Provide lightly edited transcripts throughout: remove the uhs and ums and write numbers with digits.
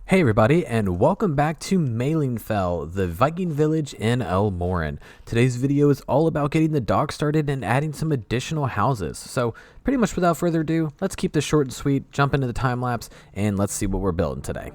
Hey everybody, and welcome back to Maelinfell, the Viking village in Elmoran. Today's video is all about getting the dock started and adding some additional houses. So pretty much without further ado, let's keep this short and sweet, jump into the time lapse, and let's see what we're building today.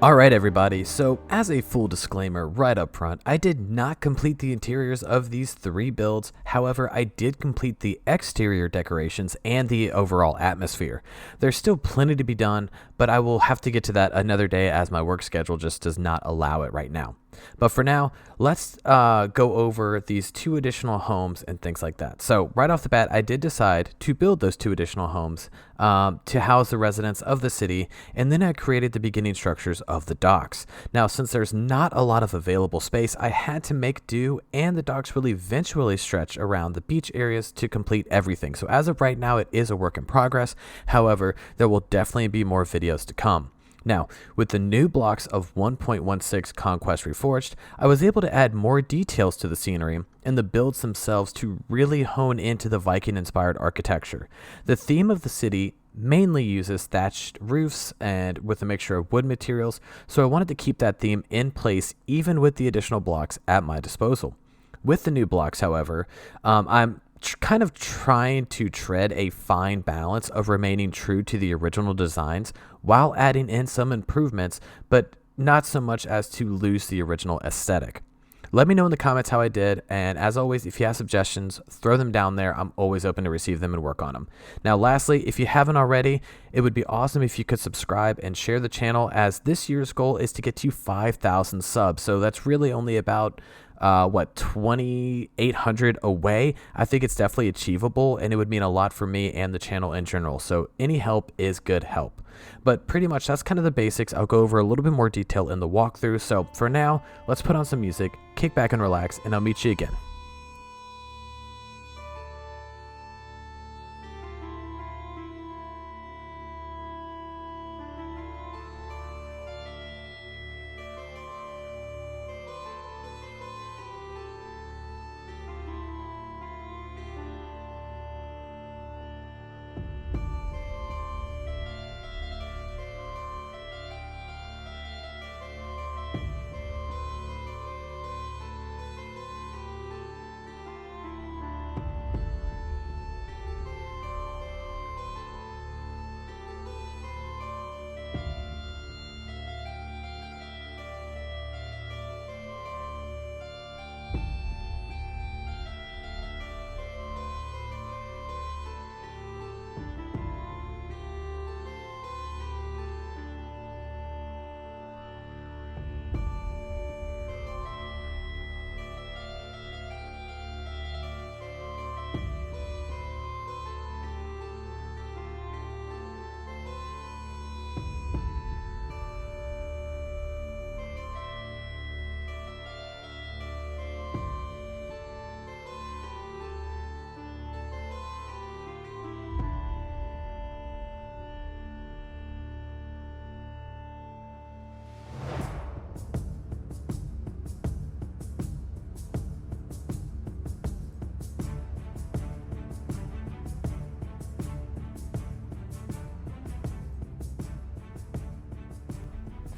Alright everybody, so as a full disclaimer right up front, I did not complete the interiors of these three builds. However, I did complete the exterior decorations and the overall atmosphere. There's still plenty to be done, but I will have to get to that another day as my work schedule just does not allow it right now. But for now, let's go over these two additional homes and things like that. So right off the bat, I did decide to build those two additional homes to house the residents of the city, and then I created the beginning structures of the docks. Now, since there's not a lot of available space, I had to make do, and the docks will eventually stretch around the beach areas to complete everything. So as of right now, it is a work in progress. However, there will definitely be more videos to come. Now, with the new blocks of 1.16 Conquest Reforged, I was able to add more details to the scenery and the builds themselves to really hone into the Viking-inspired architecture. The theme of the city mainly uses thatched roofs and with a mixture of wood materials, so I wanted to keep that theme in place even with the additional blocks at my disposal. With the new blocks, however, I'm kind of trying to tread a fine balance of remaining true to the original designs while adding in some improvements, but not so much as to lose the original aesthetic. Let me know in the comments how I did, and as always, if you have suggestions, throw them down there. I'm always open to receive them and work on them. Now, lastly, if you haven't already, it would be awesome if you could subscribe and share the channel, as this year's goal is to get to 5,000 subs. So that's really only about 2,800 away. I think it's definitely achievable, and it would mean a lot for me and the channel in general. So any help is good help. But pretty much that's kind of the basics. I'll go over a little bit more detail in the walkthrough. So for now, let's put on some music, kick back and relax, and I'll meet you again.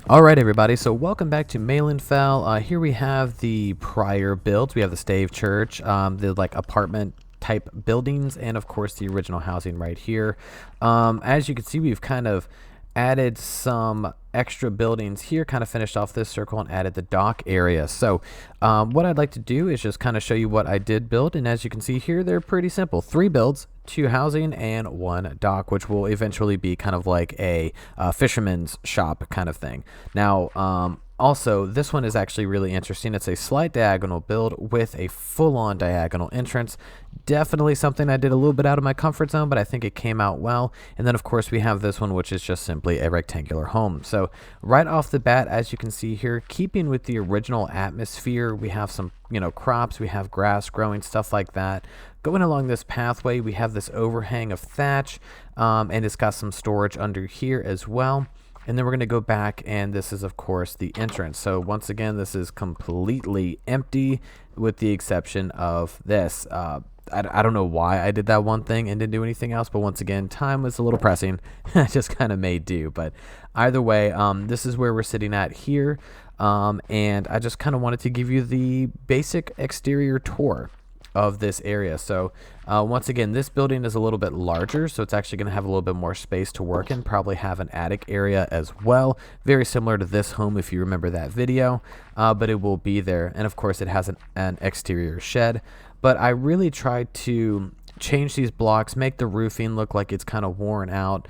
Alright everybody, so welcome back to Maelinfell. Here we have the prior builds. We have the Stave Church, the apartment type buildings, and of course the original housing right here. As you can see, we've kind of added some extra buildings here, kind of finished off this circle and added the dock area. So what I'd like to do is just kind of show you what I did build, and as you can see here, they're pretty simple. 3 builds, 2 housing, and 1 dock, which will eventually be kind of like a fisherman's shop kind of thing. Now, also, this one is actually really interesting. It's a slight diagonal build with a full-on diagonal entrance. Definitely something I did a little bit out of my comfort zone, but I think it came out well. And then, of course, we have this one, which is just simply a rectangular home. So right off the bat, as you can see here, keeping with the original atmosphere, we have some, crops, we have grass growing, stuff like that. Going along this pathway, we have this overhang of thatch, and it's got some storage under here as well. And then we're going to go back, and this is, of course, the entrance. So once again, this is completely empty with the exception of this. I don't know why I did that one thing and didn't do anything else, but once again, time was a little pressing. I just kind of made do. But either way, this is where we're sitting at here. And I just kind of wanted to give you the basic exterior tour of this area. So once again, this building is a little bit larger, so it's actually going to have a little bit more space to work in, probably have an attic area as well, very similar to this home if you remember that video, but it will be there. And of course it has an exterior shed, but I really tried to change these blocks, make the roofing look like it's kind of worn out,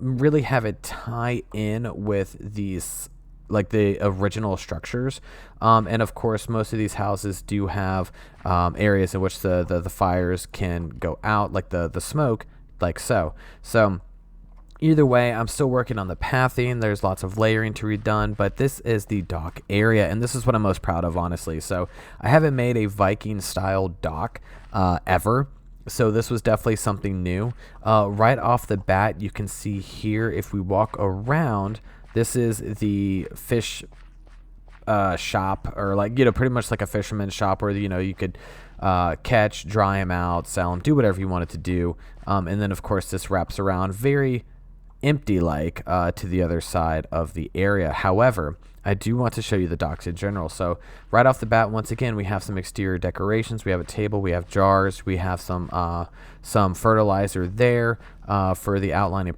really have it tie in with these like the original structures, and of course most of these houses do have areas in which the fires can go out, like the smoke, like so. So either way, I'm still working on the pathing. There's lots of layering to be done, but this is the dock area, and this is what I'm most proud of, honestly. So I haven't made a Viking style dock ever. So this was definitely something new. Right off the bat, you can see here, if we walk around, this is the fish shop, or like, pretty much like a fisherman's shop where, you could catch, dry them out, sell them, do whatever you wanted to do. And then, of course, this wraps around very empty like to the other side of the area. However, I do want to show you the docks in general. So right off the bat, once again, we have some exterior decorations. We have a table, we have jars, we have some fertilizer there for the outlining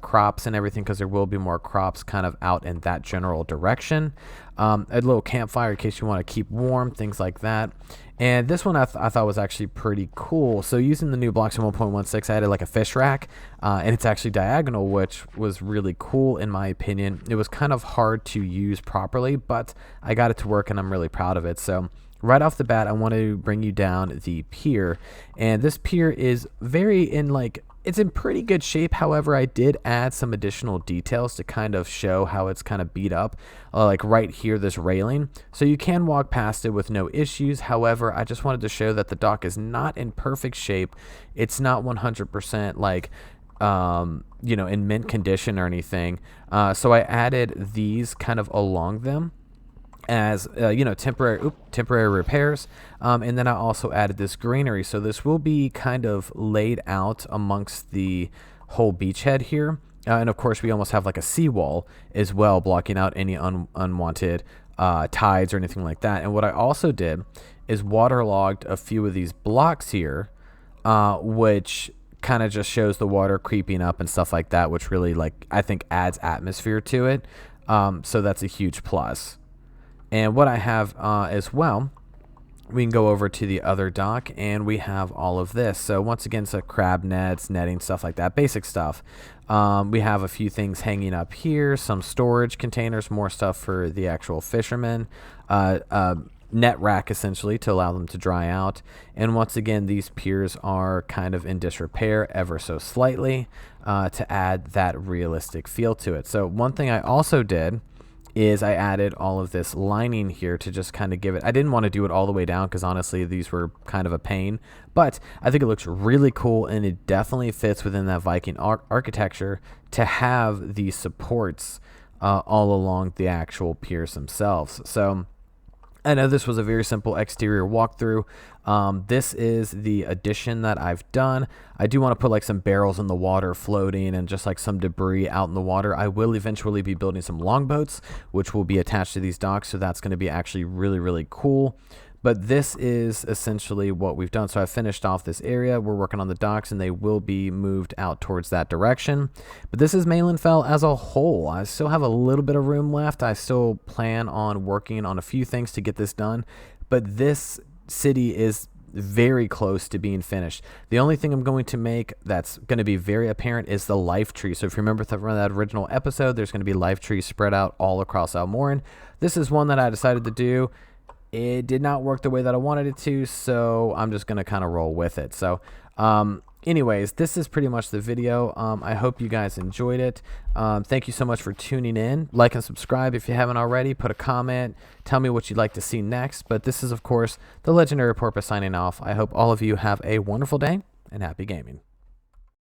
crops and everything, because there will be more crops kind of out in that general direction. A little campfire in case you want to keep warm, things like that. And this one I thought was actually pretty cool. So using the new blocks in 1.16, I added like a fish rack, and it's actually diagonal, which was really cool in my opinion. It was kind of hard to use properly, but I got it to work and I'm really proud of it. So right off the bat, I want to bring you down the pier, and this pier is it's in pretty good shape. However, I did add some additional details to kind of show how it's kind of beat up, like right here, this railing. So you can walk past it with no issues. However, I just wanted to show that the dock is not in perfect shape. It's not 100% like, in mint condition or anything. So I added these kind of along them as temporary repairs, and then I also added this greenery, so this will be kind of laid out amongst the whole beachhead here, and of course we almost have like a seawall as well, blocking out any unwanted tides or anything like that. And what I also did is waterlogged a few of these blocks here, which kind of just shows the water creeping up and stuff like that, which really, I think adds atmosphere to it. So that's a huge plus. And what I have as well, we can go over to the other dock, and we have all of this. So once again, so crab nets, netting, stuff like that, basic stuff. We have a few things hanging up here, some storage containers, more stuff for the actual fishermen, net rack essentially to allow them to dry out. And once again, these piers are kind of in disrepair ever so slightly to add that realistic feel to it. So one thing I also did is I added all of this lining here to just kind of give it, I didn't want to do it all the way down because honestly these were kind of a pain, but I think it looks really cool, and it definitely fits within that Viking architecture to have these supports all along the actual piers themselves. So I know this was a very simple exterior walkthrough. This is the addition that I've done. I do want to put like some barrels in the water floating and just like some debris out in the water. I will eventually be building some longboats, which will be attached to these docks. So that's going to be actually really, really cool. But this is essentially what we've done. So I finished off this area. We're working on the docks, and they will be moved out towards that direction. But this is Maelinfell as a whole. I still have a little bit of room left. I still plan on working on a few things to get this done. But this city is very close to being finished. The only thing I'm going to make that's going to be very apparent is the life tree. So if you remember from that original episode, there's going to be life trees spread out all across Almoran. This is one that I decided to do. It did not work the way that I wanted it to, so I'm just going to kind of roll with it. So anyways, this is pretty much the video. I hope you guys enjoyed it. Thank you so much for tuning in. Like and subscribe if you haven't already. Put a comment. Tell me what you'd like to see next. But this is, of course, the Legendary Porpoise signing off. I hope all of you have a wonderful day and happy gaming.